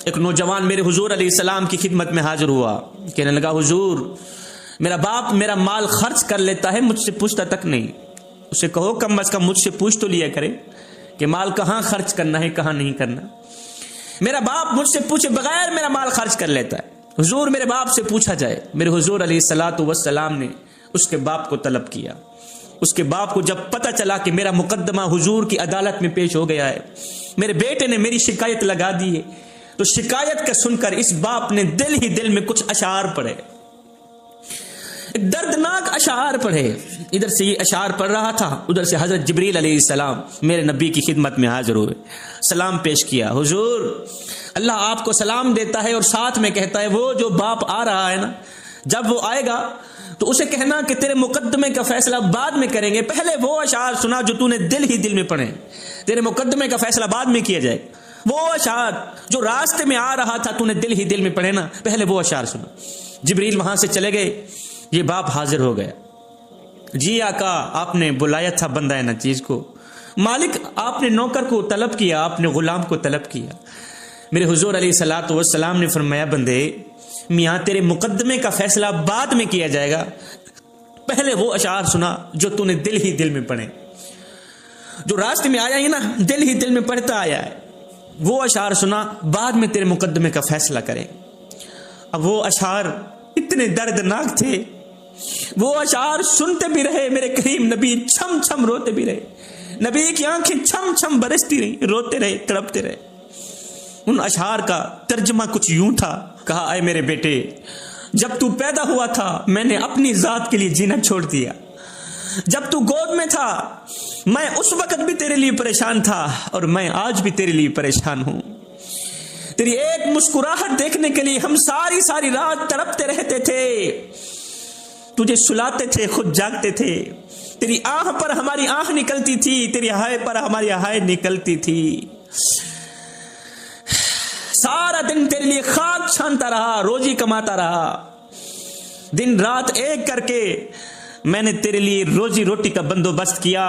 ایک نوجوان میرے حضور علیہ السلام کی خدمت میں حاضر ہوا، کہنے لگا حضور میرا باپ میرا مال خرچ کر لیتا ہے، مجھ سے پوچھتا تک نہیں۔ اسے کہو کم از کم مجھ سے پوچھ تو لیا کرے کہ مال کہاں خرچ کرنا ہے کہاں نہیں کرنا۔ میرا باپ مجھ سے پوچھے بغیر میرا مال خرچ کر لیتا ہے، حضور میرے باپ سے پوچھا جائے۔ میرے حضور علیہ السلام نے اس کے باپ کو طلب کیا۔ اس کے باپ کو جب پتہ چلا کہ میرا مقدمہ حضور کی عدالت میں پیش ہو گیا ہے، میرے بیٹے نے میری شکایت لگا دی ہے، تو شکایت کا سن کر اس باپ نے دل ہی دل میں کچھ اشعار پڑھے، دردناک اشعار پڑھے۔ ادھر سے یہ اشعار پڑھ رہا تھا، ادھر سے حضرت جبریل علیہ السلام میرے نبی کی خدمت میں حاضر ہوئے، سلام پیش کیا۔ حضور اللہ آپ کو سلام دیتا ہے اور ساتھ میں کہتا ہے وہ جو باپ آ رہا ہے نا، جب وہ آئے گا تو اسے کہنا کہ تیرے مقدمے کا فیصلہ بعد میں کریں گے، پہلے وہ اشعار سنا جو تو نے دل ہی دل میں پڑھے، تیرے مقدمے کا فیصلہ بعد میں کیا جائے۔ وہ اشعار جو راستے میں آ رہا تھا تو نے دل ہی دل میں پڑھے نا، پہلے وہ اشعار سنا۔ جبریل وہاں سے چلے گئے، یہ باپ حاضر ہو گیا۔ جی آقا آپ نے بلایا تھا بندہ نچیز کو، مالک آپ نے نوکر کو طلب کیا، آپ نے غلام کو طلب کیا۔ میرے حضور علیہ السلام نے فرمایا بندے میاں تیرے مقدمے کا فیصلہ بعد میں کیا جائے گا، پہلے وہ اشعار سنا جو تو نے دل ہی دل میں پڑھے، جو راستے میں آیا ہی نا دل ہی دل میں پڑھتا آیا ہے، وہ اشعار سنا، بعد میں تیرے مقدمے کا فیصلہ کریں۔ اب وہ اشعار اتنے دردناک تھے، وہ اشعار سنتے بھی رہے، میرے کریم نبی چھم چھم روتے بھی رہے، نبی کی آنکھیں چھم چھم برستی رہی، روتے رہے، تڑپتے رہے۔ ان اشعار کا ترجمہ کچھ یوں تھا، کہا اے میرے بیٹے جب تو پیدا ہوا تھا میں نے اپنی ذات کے لیے جینا چھوڑ دیا، جب تو گود میں تھا میں اس وقت بھی تیرے لیے پریشان تھا اور میں آج بھی تیرے لیے پریشان ہوں، تیری ایک مسکراہٹ دیکھنے کے لیے ہم ساری رات تڑپتے رہتے تھے، تجھے سلاتے تھے خود جاگتے تھے، تیری آہ پر ہماری آہ نکلتی تھی، تیری ہائے پر ہماری ہائے نکلتی تھی، سارا دن تیرے لیے خاک چھانتا رہا، روزی کماتا رہا، دن رات ایک کر کے میں نے تیرے لیے روزی روٹی کا بندوبست کیا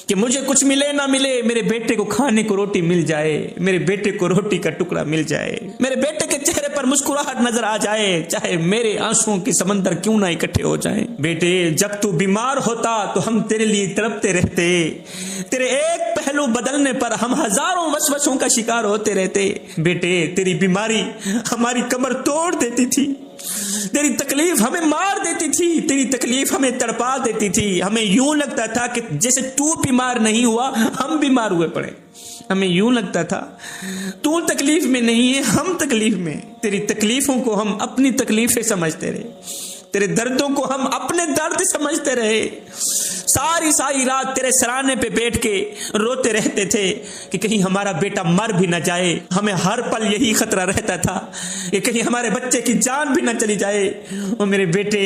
کہ مجھے کچھ ملے نہ ملے میرے بیٹے کو کھانے کو روٹی مل جائے، میرے بیٹے کو روٹی کا ٹکڑا مل جائے، میرے بیٹے کے چہرے پر مسکراہٹ نظر آ جائے، چاہے میرے آنسوؤں کے سمندر کیوں نہ اکٹھے ہو جائیں۔ بیٹے جب تو بیمار ہوتا تو ہم تیرے لیے تڑپتے رہتے، تیرے ایک پہلو بدلنے پر ہم ہزاروں وسوسوں کا شکار ہوتے رہتے۔ بیٹے تیری بیماری ہماری کمر توڑ دیتی تھی، تیری تکلیف ہمیں مار دیتی تھی، تیری تکلیف ہمیں تڑپا دیتی تھی، ہمیں یوں لگتا تھا کہ جیسے تو بیمار نہیں ہوا ہم بیمار ہوئے پڑے، ہمیں یوں لگتا تھا تو تکلیف میں نہیں ہے ہم تکلیف میں، تیری تکلیفوں کو ہم اپنی تکلیفیں سمجھتے رہے، تیرے دردوں کو ہم اپنے درد سمجھتے رہے، ساری رات تیرے سرانے پہ بیٹھ کے روتے رہتے تھے کہ کہیں ہمارا بیٹا مر بھی نہ جائے، ہمیں ہر پل یہی خطرہ رہتا تھا کہ کہیں ہمارے بچے کی جان بھی نہ چلی جائے۔ او میرے بیٹے،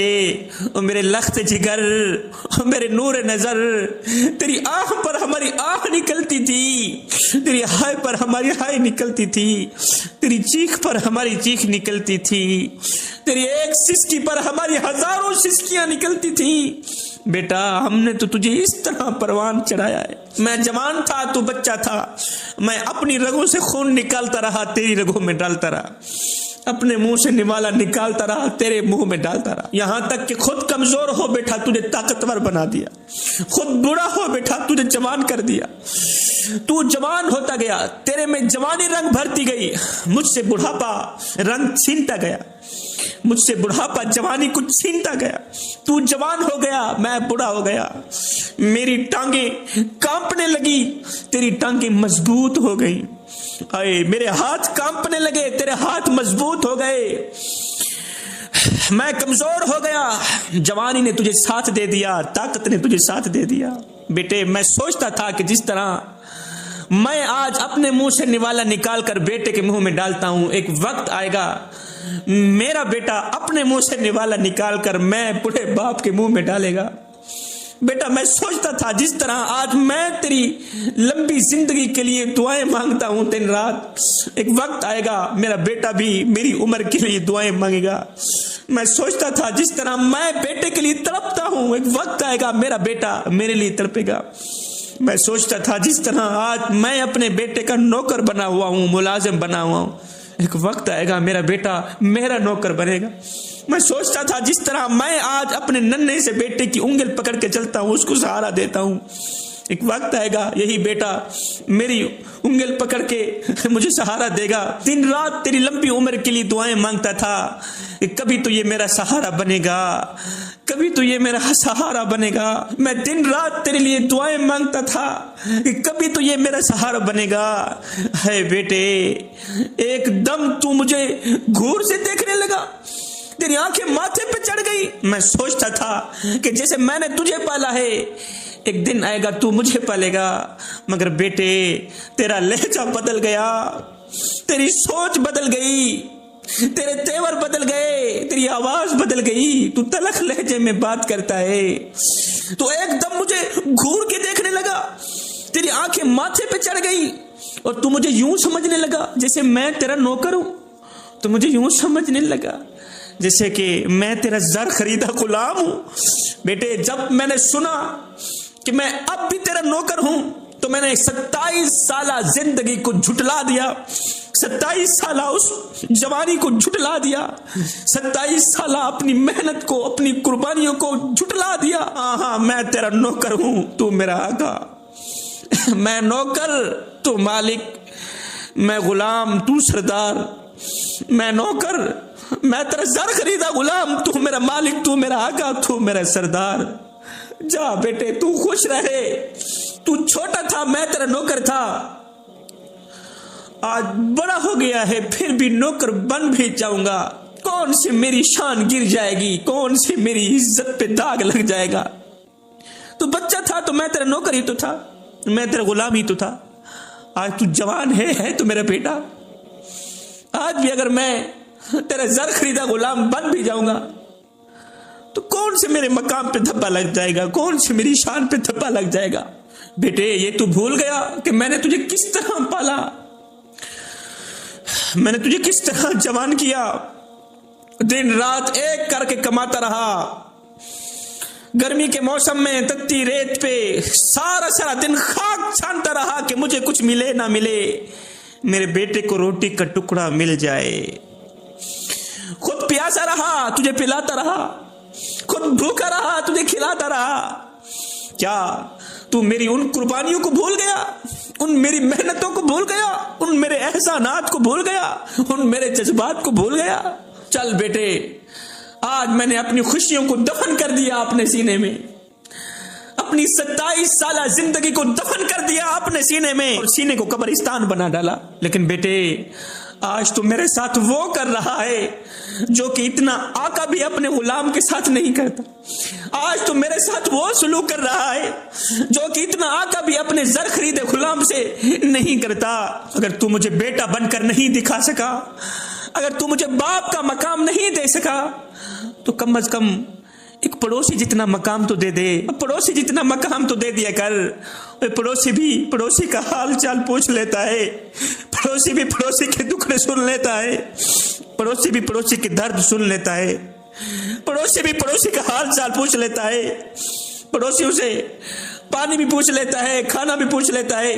او میرے لخت جگر، او میرے نور نظر، تیری آہ پر ہماری آہ نکلتی تھی، تیری ہائے پر ہماری ہائے نکلتی تھی، تیری چیخ پر ہماری چیخ نکلتی تھی، تیری ایک سسکی پر ہماری ہزاروں سسکیاں نکلتی تھی۔ بیٹا ہم نے تو تجھے اس طرح پروان چڑھایا ہے، میں جوان تھا تو بچہ تھا، میں اپنی رگوں سے خون نکالتا رہا تیری رگوں میں ڈالتا رہا، اپنے منہ سے نوالا نکالتا رہا تیرے منہ میں ڈالتا رہا، یہاں تک کہ خود کمزور ہو بیٹھا تجھے طاقتور بنا دیا، خود بوڑھا ہو بیٹھا تجھے جوان کر دیا، تو جوان ہوتا گیا، تیرے میں جوانی رنگ بھرتی گئی، مجھ سے بڑھاپا رنگ چھینتا گیا، مجھ سے بڑھاپا جوانی کو چھینتا گیا، تو جوان ہو گیا میں بوڑھا ہو گیا، میری ٹانگیں کانپنے لگی تیری ٹانگیں مضبوط ہو گئی، اے میرے ہاتھ کانپنے لگے تیرے ہاتھ مضبوط ہو گئے، میں کمزور ہو گیا، جوانی نے تجھے ساتھ دے دیا، طاقت نے تجھے ساتھ دے دیا۔ بیٹے میں سوچتا تھا کہ جس طرح میں آج اپنے منہ سے نوالا نکال کر بیٹے کے منہ میں ڈالتا ہوں، ایک وقت آئے گا میرا بیٹا اپنے منہ سے نوالا نکال کر میں بوڑھے باپ کے منہ میں ڈالے گا۔ بیٹا میں سوچتا تھا جس طرح آج میں تیری لمبی زندگی کے لیے دعائیں مانگتا ہوں دن رات، ایک وقت آئے گا میرا بیٹا بھی میری عمر کے لیے دعائیں مانگے گا۔ میں سوچتا تھا جس طرح میں بیٹے کے لیے تڑپتا ہوں، ایک وقت آئے گا میرا بیٹا میرے لیے تڑپے گا۔ میں سوچتا تھا جس طرح آج میں اپنے بیٹے کا نوکر بنا ہوا ہوں، ملازم بنا ہوا ہوں، ایک وقت آئے گا میرا بیٹا میرا نوکر بنے گا. میں سوچتا تھا جس طرح میں آج اپنے ننھے سے بیٹے کی انگل پکڑ کے چلتا ہوں, اس کو سہارا دیتا ہوں, ایک وقت آئے گا یہی بیٹا میری انگل پکڑ کے مجھے سہارا دے گا. دن رات تیری لمبی عمر کے لیے دعائیں مانگتا تھا کہ کبھی تو یہ میرا سہارا بنے گا, کبھی تو یہ میرا سہارا بنے گا. میں دن رات تیرے لیے دعائیں مانگتا تھا کہ کبھی تو یہ میرا سہارا بنے گا. ہے بیٹے, ایک دم تو مجھے گھور سے دیکھنے لگا, تیری آنکھیں ماتھے پہ چڑھ گئی. میں سوچتا تھا کہ جیسے میں نے تجھے پالا ہے ایک دن آئے گا تو مجھے پالے گا, مگر بیٹے تیرا لہجہ بدل گیا, تیری سوچ بدل گئی, تیرے تیور بدل گئے, تیری آواز بدل گئی, تو تلخ لہجے میں بات کرتا ہے. تو ایک دم مجھے گھور کے دیکھنے لگا, تیری آنکھیں ماتھے پہ چڑھ گئی اور تو مجھے یوں سمجھنے لگا جیسے میں تیرا نوکر ہوں. تو مجھے یوں سمجھنے لگا جیسے کہ میں تیرا زر خریدا غلام ہوں. بیٹے جب میں نے سنا کہ میں اب بھی تیرا نوکر ہوں تو میں نے 27 سالہ زندگی کو جھٹلا دیا, 27 سالہ اس جوانی کو جھٹلا دیا, 27 سالہ اپنی محنت کو, اپنی قربانیوں کو جھٹلا دیا. ہاں میں تیرا نوکر ہوں, تو میرا آقا. میں نوکر تو مالک, میں غلام تو سردار. میں نوکر, میں تیرا زر خریدا غلام, تو میرا مالک, تو میرا آقا, تو میرا سردار. جا بیٹے تو خوش رہے, تو چھوٹا تھا میں تیرا نوکر تھا, آج بڑا ہو گیا ہے پھر بھی نوکر بن بھی جاؤں گا. کون سی میری شان گر جائے گی, کون سی میری عزت پہ داغ لگ جائے گا. تو بچہ تھا تو میں تیرا نوکر ہی تو تھا, میں تیرا غلام ہی تو تھا. آج تو جوان ہے تو میرا بیٹا. آج بھی اگر میں تیرا زر خریدا غلام بن بھی جاؤں گا تو کون سے میرے مقام پہ دھبا لگ جائے گا, کون سے میری شان پہ دھبا لگ جائے گا. بیٹے یہ تو بھول گیا کہ میں نے تجھے کس طرح پالا, میں نے تجھے کس طرح جوان کیا, دن رات ایک کر کے کماتا رہا. گرمی کے موسم میں تتی ریت پہ سارا دن خاک چھانتا رہا کہ مجھے کچھ ملے نہ ملے, میرے بیٹے کو روٹی کا ٹکڑا مل جائے. خود پیاسا رہا, تجھے پلاتا رہا, خود بھوکا رہا, تجھے کھلاتا رہا. کیا تو میری ان قربانیوں کو بھول گیا, ان میری محنتوں کو بھول گیا, ان میرے احسانات کو بھول گیا, ان میرے جذبات کو بھول گیا. چل بیٹے, آج میں نے اپنی خوشیوں کو دفن کر دیا اپنے سینے میں, اپنی 27 سالہ زندگی کو دفن کر دیا اپنے سینے میں اور سینے کو قبرستان بنا ڈالا. لیکن بیٹے آج تو میرے ساتھ وہ کر رہا ہے جو کہ اتنا آقا بھی اپنے غلام کے ساتھ نہیں کرتا. آج تو میرے ساتھ وہ سلوک کر رہا ہے جو کہ اتنا آقا بھی اپنے زر خریدے غلام سے نہیں کرتا. اگر تو مجھے بیٹا بن کر نہیں دکھا سکا, اگر تو مجھے باپ کا مقام نہیں دے سکا, تو کم از کم ایک پڑوسی جتنا مقام تو دے دے, پڑوسی جتنا مقام تو دے دیا کر. پڑوسی بھی پڑوسی کا حال چال پوچھ لیتا ہے, پڑوسی بھی پڑوسی کے دکھڑے سن لیتا ہے, پڑوسی بھی پڑوسی کے درد سن لیتا ہے, پڑوسی بھی پڑوسی کا حال چال پوچھ لیتا ہے, پڑوسیوں سے پانی بھی پوچھ لیتا ہے, کھانا بھی پوچھ لیتا ہے,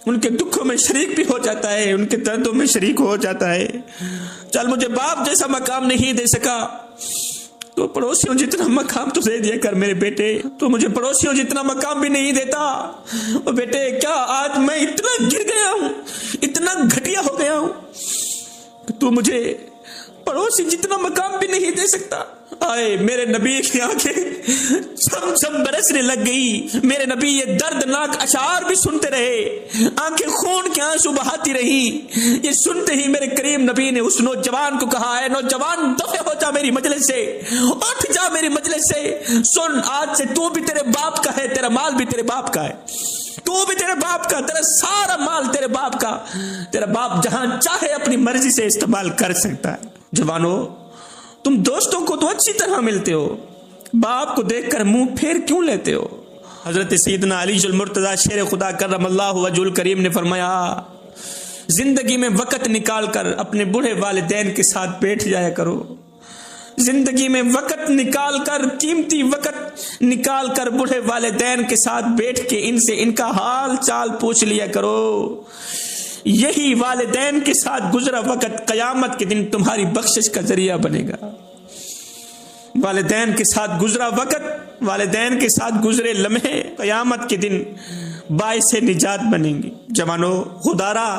ان کے دکھوں میں شریک بھی ہو جاتا ہے, ان کے دردوں میں شریک ہو جاتا ہے. چل مجھے باپ جیسا مقام نہیں دے سکا تو پڑوسیوں جتنا مقام تو دے دیا کر میرے بیٹے. تو مجھے پڑوسیوں جتنا مقام بھی نہیں دیتا. اور بیٹے کیا آج میں اتنا گر گیا ہوں, اتنا گھٹیا ہو گیا ہوں کہ تو مجھے پڑوسی جتنا مقام بھی نہیں دے سکتا. آئے میرے نبی کی آنکھیں چھم چھم برسنے لگ گئی. میرے نبی یہ دردناک اشعار بھی سنتے رہے, آنکھیں خون کے آنسو بہاتی رہی. یہ سنتے ہی میرے کریم نبی نے اس نوجوان کو کہا, ہے نوجوان دفع ہو جا میری مجلس سے, اٹھ جا میری مجلس سے. سن آج سے تو بھی تیرے باپ کا ہے, تیرا مال بھی تیرے باپ کا ہے, تو بھی تیرے باپ کا, تیرا سارا مال تیرے باپ کا. تیرا باپ جہاں چاہے اپنی مرضی سے استعمال کر سکتا ہے. جوانو تم دوستوں کو تو اچھی طرح ملتے ہو, باپ کو دیکھ کر منہ پھیر کیوں لیتے ہو. حضرت سیدنا علی المرتضی شیر خدا کرم اللہ وجہ الکریم نے فرمایا, زندگی میں وقت نکال کر اپنے بوڑھے والدین کے ساتھ بیٹھ جایا کرو. زندگی میں وقت نکال کر, قیمتی وقت نکال کر بوڑھے والدین کے ساتھ بیٹھ کے ان سے ان کا حال چال پوچھ لیا کرو. یہی والدین کے ساتھ گزرا وقت قیامت کے دن تمہاری بخشش کا ذریعہ بنے گا. والدین کے ساتھ گزرا وقت، والدین کے ساتھ گزرے لمحے قیامت کے دن باعث نجات بنیں گے. جوانو، خدارا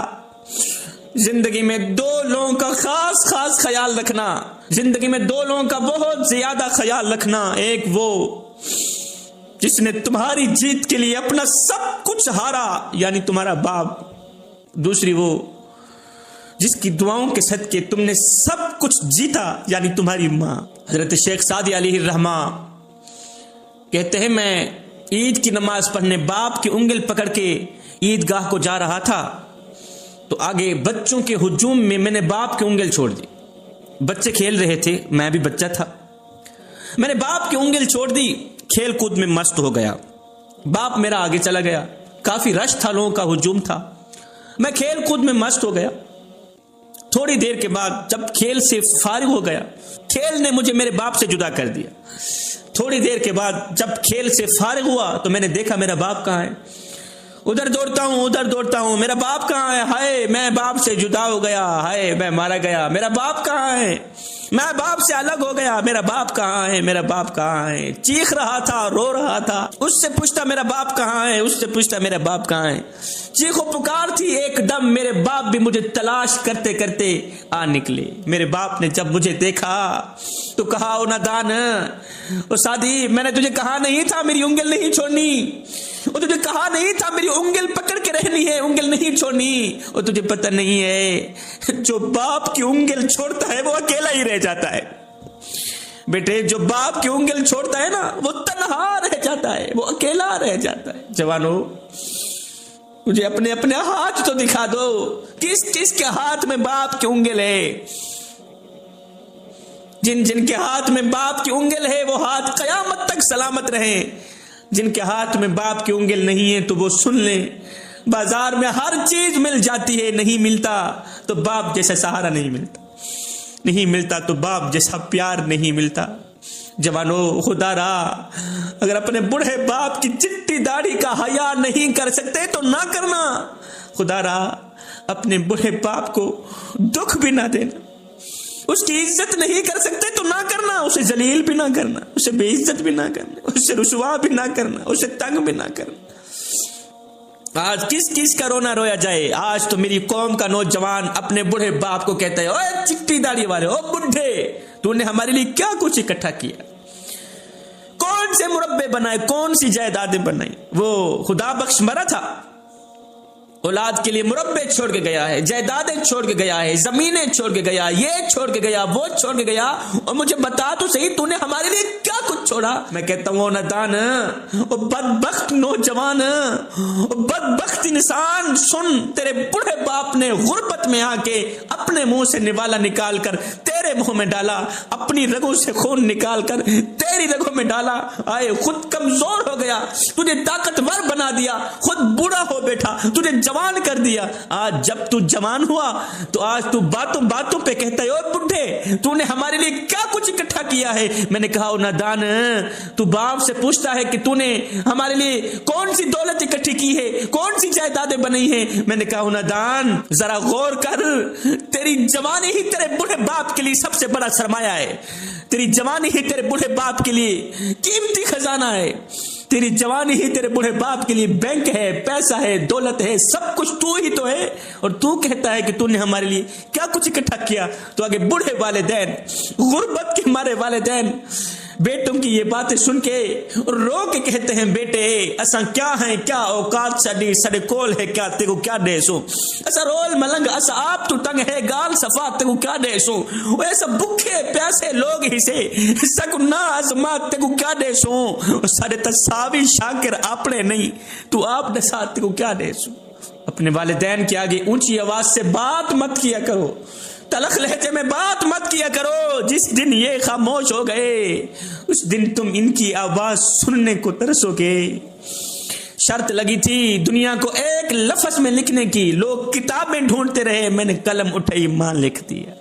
زندگی میں دو لوگوں کا خاص خیال رکھنا، زندگی میں دو لوگوں کا بہت زیادہ خیال رکھنا. ایک وہ جس نے تمہاری جیت کے لیے اپنا سب کچھ ہارا، یعنی تمہارا باپ. دوسری وہ جس کی دعاؤں کے صدقے تم نے سب کچھ جیتا، یعنی تمہاری ماں. حضرت شیخ سعدی علیہ الرحمہ کہتے ہیں میں عید کی نماز پڑھنے باپ کی انگل پکڑ کے عیدگاہ کو جا رہا تھا تو آگے بچوں کے ہجوم میں نے باپ کی انگل چھوڑ دی. بچے کھیل رہے تھے، میں بھی بچہ تھا، میں نے باپ کی انگل چھوڑ دی، کھیل کود میں مست ہو گیا. باپ میرا آگے چلا گیا، کافی رش تھا، لوگوں کا ہجوم تھا، میں کھیل کود میں مست ہو گیا. تھوڑی دیر کے بعد جب کھیل سے فارغ ہو گیا، کھیل نے مجھے میرے باپ سے جدا کر دیا. تھوڑی دیر کے بعد جب کھیل سے فارغ ہوا تو میں نے دیکھا میرا باپ کہاں ہے. ادھر دوڑتا ہوں، میرا باپ کہاں ہے؟ ہائے میں باپ سے جدا ہو گیا، ہائے میں مارا گیا، میرا باپ کہاں ہے؟ میں باپ سے الگ ہو گیا، میرا باپ کہاں ہے؟ میرا باپ کہاں ہے؟ چیخ رہا تھا، رو رہا تھا، اس سے پوچھتا میرا باپ کہاں ہے، اس سے پوچھتا میرا باپ کہاں ہے. چیخو پکار تھی، ایک دم میرے باپ بھی مجھے تلاش کرتے کرتے آ نکلے. میرے باپ نے جب مجھے دیکھا تو کہا او نادان، او سعدی، میں نے تجھے کہا نہیں تھا میری انگل نہیں چھوڑنی، اور تجھے کہا نہیں تھا میری انگل پکڑ کے رہنی ہے، انگل نہیں چھوڑنی. اور تجھے پتہ نہیں ہے جو باپ کی انگل چھوڑتا ہے وہ اکیلا ہی رہ جاتا ہے. بیٹے جو باپ کی انگل چھوڑتا ہے نا وہ تنہا رہ جاتا ہے، وہ اکیلا رہ جاتا ہے. جوانو، مجھے اپنے ہاتھ تو دکھا دو، کس کے ہاتھ میں باپ کی انگل ہے. جن کے ہاتھ میں باپ کی انگل ہے وہ ہاتھ قیامت تک سلامت رہے. جن کے ہاتھ میں باپ کی انگل نہیں ہے تو وہ سن لیں، بازار میں ہر چیز مل جاتی ہے، نہیں ملتا تو باپ جیسا سہارا نہیں ملتا، نہیں ملتا تو باپ جیسا پیار نہیں ملتا. جوانو، خدا را اگر اپنے بوڑھے باپ کی چٹی داڑھی کا حیا نہیں کر سکتے تو نہ کرنا. خدا را اپنے بوڑھے باپ کو دکھ بھی نہ دینا. اس کی عزت نہیں کر سکتے تو نہ کرنا، اسے ذلیل بھی نہ کرنا، اسے بے عزت بھی نہ کرنا، اسے رسوا بھی نہ کرنا، اسے تنگ بھی نہ کرنا. آج کس کا رونا رویا جائے. آج تو میری قوم کا نوجوان اپنے بوڑھے باپ کو کہتا ہے، اوے چٹی داڑھی والے، او بڈھے، تو نے ہمارے لیے کیا کچھ اکٹھا کیا، کون سے مربے بنائے، کون سی جائیدادیں بنائی. وہ خدا بخش مرا تھا، اولاد کے لیے مربے چھوڑ کے گیا ہے، جائیدادیں چھوڑ کے گیا ہے، زمینیں چھوڑ کے گیا، یہ چھوڑ کے گیا، وہ چھوڑ کے گیا. اور مجھے بتا تو صحیح تو نے ہمارے لیے کیا کچھ چھوڑا. میں کہتا ہوں نادان، او بدبخت نوجوان، او بدبخت انسان، سن، تیرے بوڑھے باپ نے غربت میں آ کے اپنے منہ سے نوالا نکال کر تیرے منہ میں ڈالا، اپنی رگوں سے خون نکال کر تیری رگوں میں ڈالا. آئے خود کمزور ہو گیا، تجھے طاقتور بنا دیا، خود بوڑھا ہو بیٹھا، تجھے جوان کر دیا. آج جب تو جوان ہوا تو آج تو باتوں پہ کہتا ہے، او بڈھے، تو نے ہمارے لیے کیا کچھ اکٹھا کیا ہے. میں نے کہا او نادان، تو باپ سے پوچھتا ہے کہ تو نے ہمارے لیے کون سی دولت اکٹھی کی ہے، کون سی جائیدادیں بنائی ہیں. میں نے کہا او نادان، ذرا غور کر، تیری جوانی ہی تیرے بوڑھے باپ کے لیے سب سے بڑا سرمایہ ہے. تیری جوانی ہی تیرے بوڑھے باپ کے لیے قیمتی خزانہ ہے. تیری جوانی ہی تیرے بوڑھے باپ کے لیے بینک ہے، پیسہ ہے، دولت ہے، سب کچھ تو ہی تو ہے. اور تو کہتا ہے کہ تو نے ہمارے لیے کیا کچھ اکٹھا کیا. تو آگے بوڑھے والدین، غربت کے مارے والدین بیٹوں کی یہ باتیں سن کے رو کے کہتے ہیں، بیٹے اساں کیا ہیں، کیا اوقات سڑے کول ہے، کیا تے کو کیا دے سو، اسا رول ملنگ، اسا آپ تو تنگ ہے، گال صفا تے کو کیا دے سو، او ایسا بھوکے پیاسے لوگ ہی سے سکو نا عظمت تے کو کیا دے سو، سارے تصاوی شاکر اپنے نہیں، تو آپ دے ساتھ تے کو کیا دے سو. اپنے والدین کے آگے اونچی آواز سے بات مت کیا کرو، تلخ لہجے میں بات مت کیا کرو. جس دن یہ خاموش ہو گئے اس دن تم ان کی آواز سننے کو ترسو گے. شرط لگی تھی دنیا کو ایک لفظ میں لکھنے کی، لوگ کتابیں ڈھونڈتے رہے، میں نے قلم اٹھائی، ماں لکھ دیا.